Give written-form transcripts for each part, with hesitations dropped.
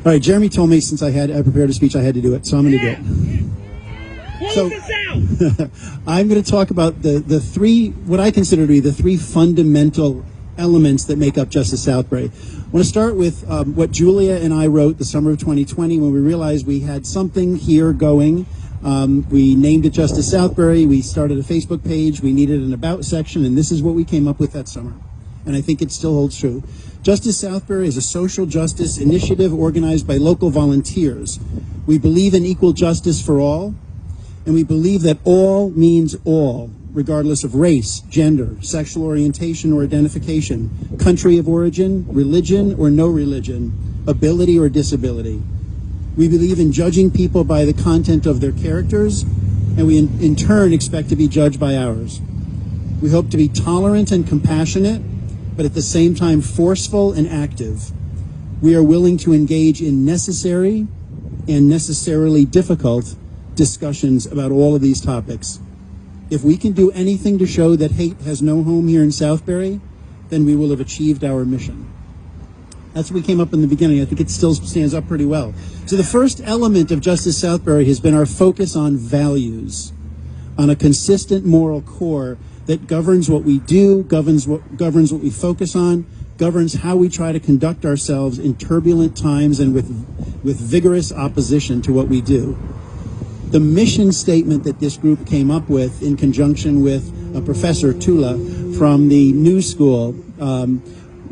All right, Jeremy told me since I prepared a speech, I had to do it, so I'm going to do it. So I'm going to talk about the three, what I consider to be the three fundamental elements that make up Justice Southbury. I want to start with what Julia and I wrote the summer of 2020 when we realized we had something here going. We named it Justice Southbury. We started a Facebook page. We needed an about section, and this is what we came up with that summer. And I think it still holds true. Justice Southbury is a social justice initiative organized by local volunteers. We believe in equal justice for all, and we believe that all means all, regardless of race, gender, sexual orientation or identification, country of origin, religion or no religion, ability or disability. We believe in judging people by the content of their characters, and we in turn expect to be judged by ours. We hope to be tolerant and compassionate, but at the same time forceful and active. We are willing to engage in necessary and necessarily difficult discussions about all of these topics. If we can do anything to show that hate has no home here in Southbury, then we will have achieved our mission. That's what we came up in the beginning. I think it still stands up pretty well. So the first element of Justice Southbury has been our focus on values, on a consistent moral core that governs what we do, governs what we focus on, governs how we try to conduct ourselves in turbulent times and with vigorous opposition to what we do. The mission statement that this group came up with in conjunction with Professor Tula from the New School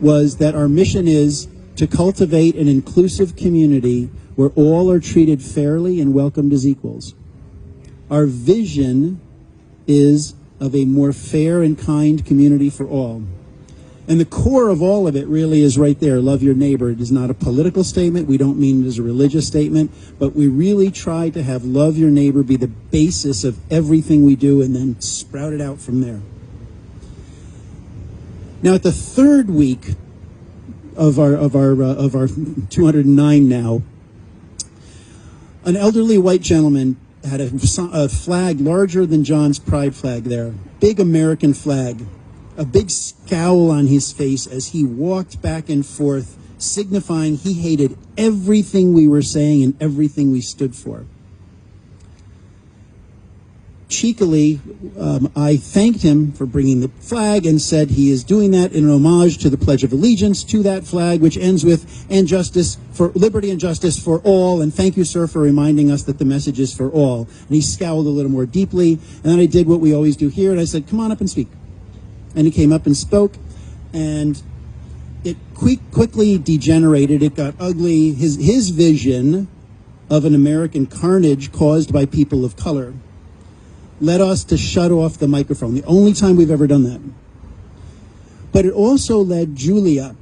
was that our mission is to cultivate an inclusive community where all are treated fairly and welcomed as equals. Our vision is of a more fair and kind community for all. And the core of all of it really is right there, love your neighbor. It is not a political statement. We don't mean it as a religious statement, but we really try to have love your neighbor be the basis of everything we do and then sprout it out from there. Now at the third week of our 209 now, an elderly white gentleman had a flag larger than John's pride flag there, big American flag, a big scowl on his face as he walked back and forth, signifying he hated everything we were saying and everything we stood for. Cheekily, I thanked him for bringing the flag and said he is doing that in homage to the Pledge of Allegiance to that flag, which ends with, and justice for liberty and justice for all, and thank you, sir, for reminding us that the message is for all. And he scowled a little more deeply, and then I did what we always do here, and I said, come on up and speak. And he came up and spoke, and it quickly degenerated. It got ugly. His vision of an American carnage caused by people of color led us to shut off the microphone, the only time we've ever done that. But it also led Julia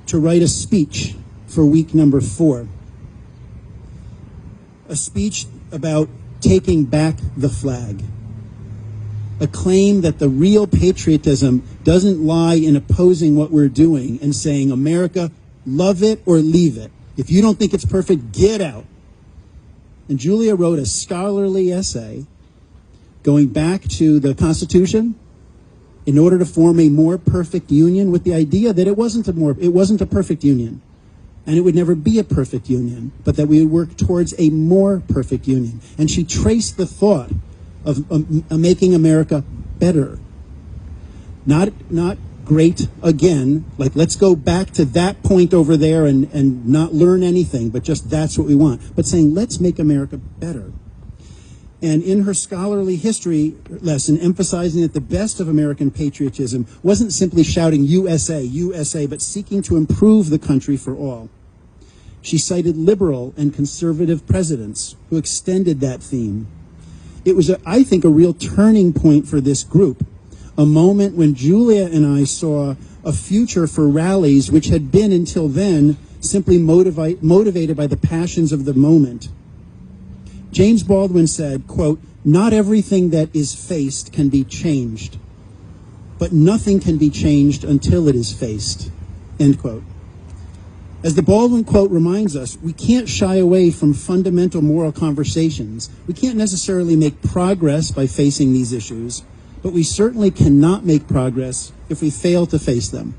to write a speech for week number 4. A speech about taking back the flag. A claim that the real patriotism doesn't lie in opposing what we're doing and saying, America, love it or leave it. If you don't think it's perfect, get out. And Julia wrote a scholarly essay going back to the Constitution in order to form a more perfect union, with the idea that it wasn't a perfect union, and it would never be a perfect union, but that we would work towards a more perfect union. And she traced the thought of making America better, not great again, like let's go back to that point over there and not learn anything, but just that's what we want, but saying let's make America better. And in her scholarly history lesson, emphasizing that the best of American patriotism wasn't simply shouting USA, USA, but seeking to improve the country for all. She cited liberal and conservative presidents who extended that theme. It was, I think, a real turning point for this group, a moment when Julia and I saw a future for rallies which had been, until then, simply motivated by the passions of the moment. James Baldwin said, quote, "Not everything that is faced can be changed, but nothing can be changed until it is faced," end quote. As the Baldwin quote reminds us, we can't shy away from fundamental moral conversations. We can't necessarily make progress by facing these issues, but we certainly cannot make progress if we fail to face them.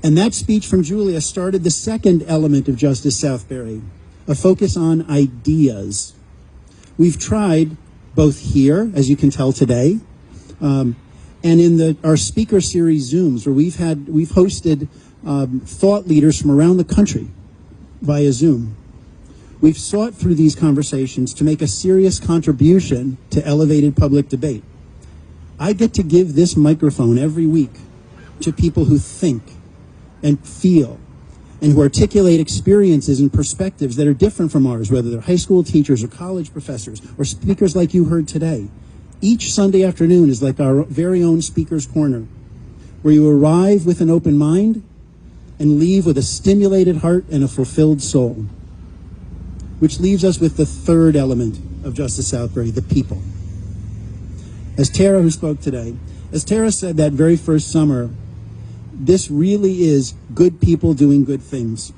And that speech from Julia started the second element of Justice Southbury, a focus on ideas. We've tried both here, as you can tell today, and in our speaker series Zooms, where we've hosted thought leaders from around the country via Zoom. We've sought through these conversations to make a serious contribution to elevated public debate. I get to give this microphone every week to people who think and feel and who articulate experiences and perspectives that are different from ours, whether they're high school teachers or college professors or speakers like you heard today. Each Sunday afternoon is like our very own Speaker's Corner, where you arrive with an open mind and leave with a stimulated heart and a fulfilled soul. Which leaves us with the third element of Justice Southbury, the people. As Tara, who spoke today, as Tara said that very first summer, this really is good people doing good things.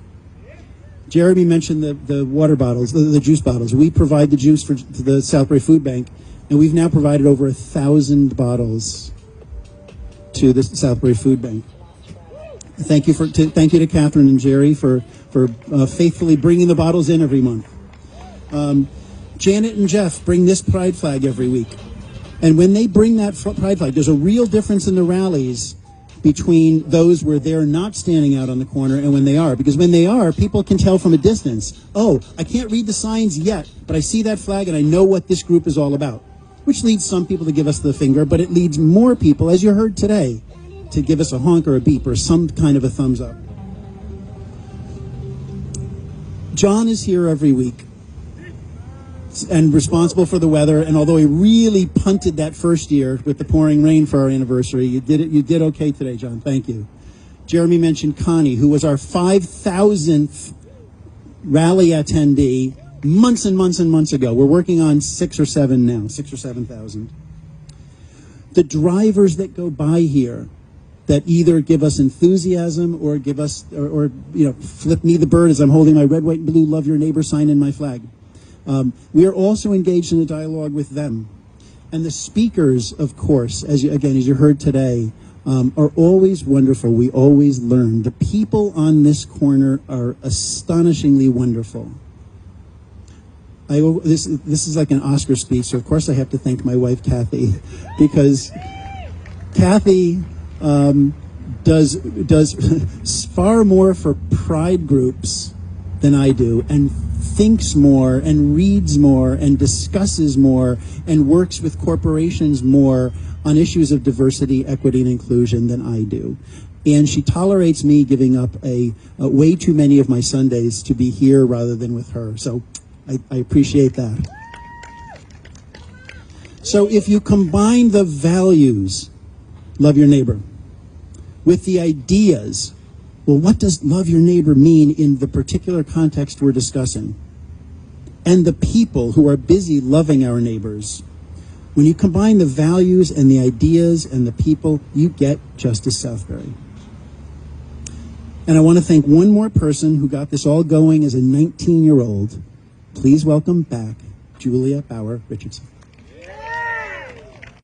Jeremy mentioned the water bottles, the juice bottles. We provide the juice to the Southbury Food Bank, and we've now provided over 1,000 bottles to the Southbury Food Bank. Thank you to Catherine and Jerry for faithfully bringing the bottles in every month. Janet and Jeff bring this pride flag every week. And when they bring that pride flag, there's a real difference in the rallies between those where they're not standing out on the corner and when they are. Because when they are, people can tell from a distance, oh, I can't read the signs yet, but I see that flag and I know what this group is all about. Which leads some people to give us the finger, but it leads more people, as you heard today, to give us a honk or a beep or some kind of a thumbs up. John is here every week and responsible for the weather, and although he really punted that first year with the pouring rain for our anniversary, you did okay today, John. Thank you. Jeremy mentioned Connie, who was our 5,000th rally attendee months and months and months ago. We're working on 6 or 7,000. The drivers that go by here that either give us enthusiasm or give us, or flip me the bird as I'm holding my red, white, and blue love your neighbor sign in my flag. We are also engaged in a dialogue with them. And the speakers, of course, as you heard today, are always wonderful. We always learn. The people on this corner are astonishingly wonderful. This is like an Oscar speech, so of course I have to thank my wife, Kathy, because Kathy does far more for pride groups than I do, and thinks more and reads more and discusses more and works with corporations more on issues of diversity, equity, and inclusion than I do. And she tolerates me giving up way too many of my Sundays to be here rather than with her. So I appreciate that. So if you combine the values, love your neighbor, with the ideas, well, what does love your neighbor mean in the particular context we're discussing? And the people who are busy loving our neighbors. When you combine the values and the ideas and the people, you get Justice Southbury. And I want to thank one more person who got this all going as a 19-year-old. Please welcome back Julia Bauer Richardson.